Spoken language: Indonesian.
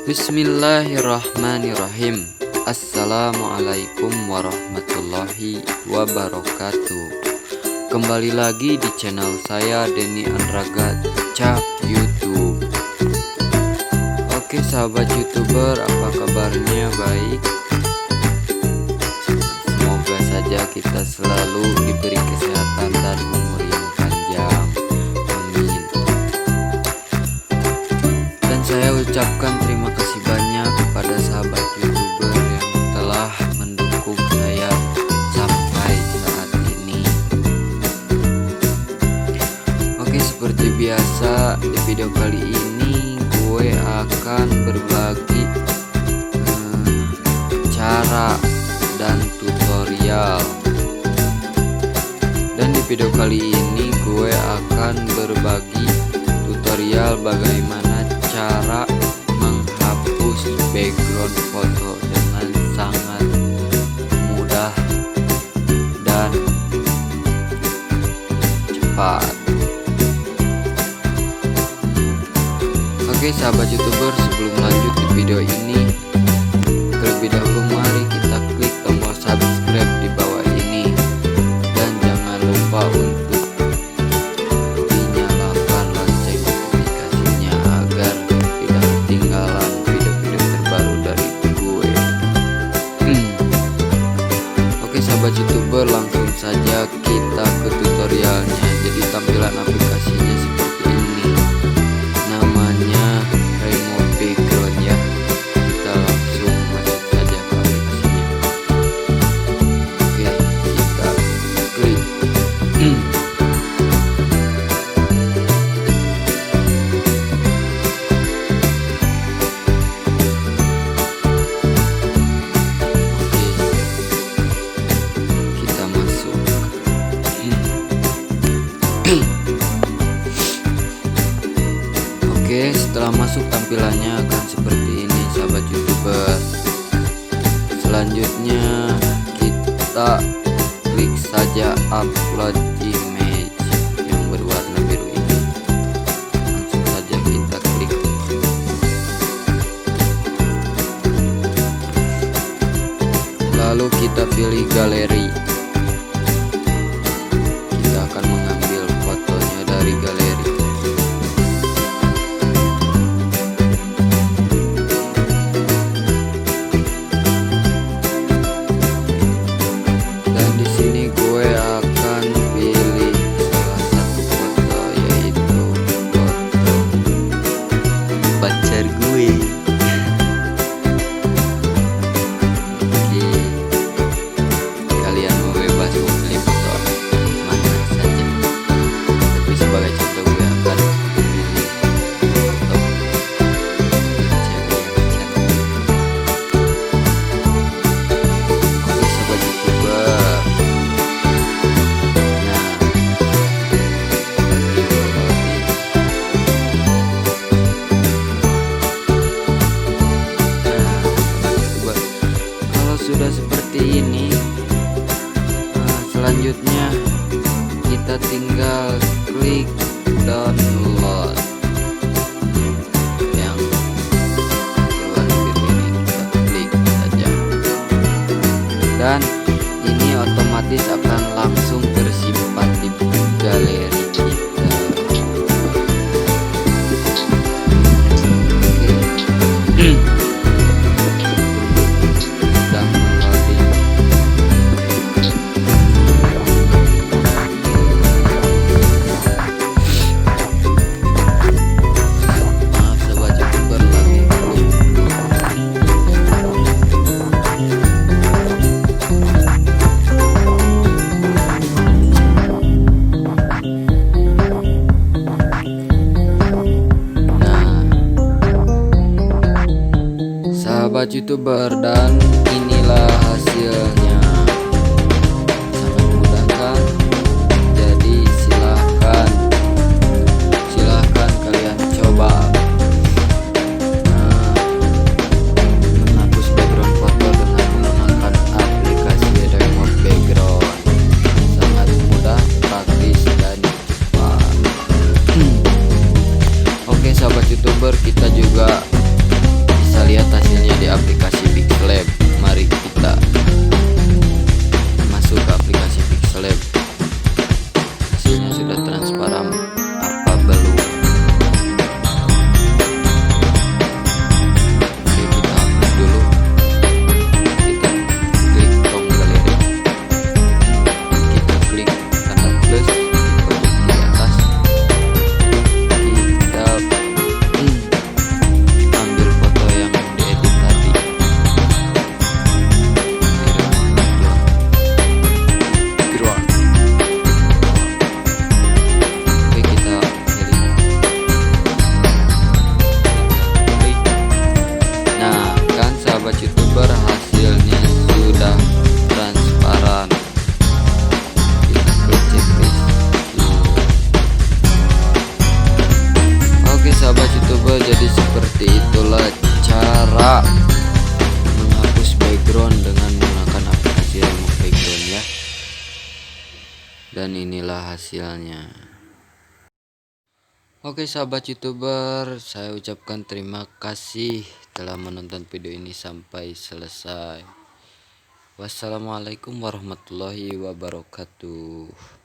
Bismillahirrahmanirrahim. Assalamualaikum warahmatullahi wabarakatuh. Kembali lagi di channel saya Denny Andraga Cap YouTube. Oke sahabat YouTuber, apa kabarnya? Baik. Semoga saja kita selalu diberi kesehatan dan umur yang panjang. Amin. Dan saya ucapkan terima kasih banyak kepada sahabat YouTuber yang telah mendukung saya sampai saat ini. Oke, seperti biasa di video kali ini gue akan berbagi cara dan tutorial. Dan di video kali ini gue akan berbagi tutorial bagaimana cara menghapus background foto dengan sangat mudah dan cepat. Oke sahabat YouTuber, sebelum lanjut di video ini, terlebih dahulu mari kita klik tombol subscribe di bawah ini dan jangan lupa untuk dinyalakan lonceng notifikasinya agar tidak ketinggalan video-video terbaru dari gue. Oke sahabat YouTuber, langsung saja kita ke tutorialnya. Jadi tampilan aplikasinya seperti ini, namanya remove background ya. Kita langsung masuk saja ke aplikasinya. Oke, kita klik. Kita masuk. Oke, setelah masuk tampilannya akan seperti ini sahabat YouTuber. Selanjutnya kita klik saja upload image yang berwarna biru ini. Langsung saja kita klik. Lalu kita pilih galeri. Kita akan mengambil fotonya dari galeri. Dan di sini gue akan pilih salah satu foto, yaitu foto pacar gue. Oke, kalian mau bebas memilih foto mana saja, tapi sebagai contoh gue akan pilih foto cewek yang cantik. Oke sahabat YouTuber, nah kalau sudah seperti ini, selanjutnya kita tinggal klik download yang berwarna biru ini. Kita klik saja dan ini otomatis akan langsung tersimpan di galeri kita. Oke. Sedang loading. Maaf sahabat YouTuber, lagi dulu. Sahabat YouTuber, dan inilah hasilnya. Sangat mudah kan? Jadi silahkan YouTuber, jadi seperti itulah cara menghapus background dengan menggunakan aplikasi remove background ya. Dan inilah hasilnya. Oke sahabat YouTuber, saya ucapkan terima kasih telah menonton video ini sampai selesai. Wassalamualaikum warahmatullahi wabarakatuh.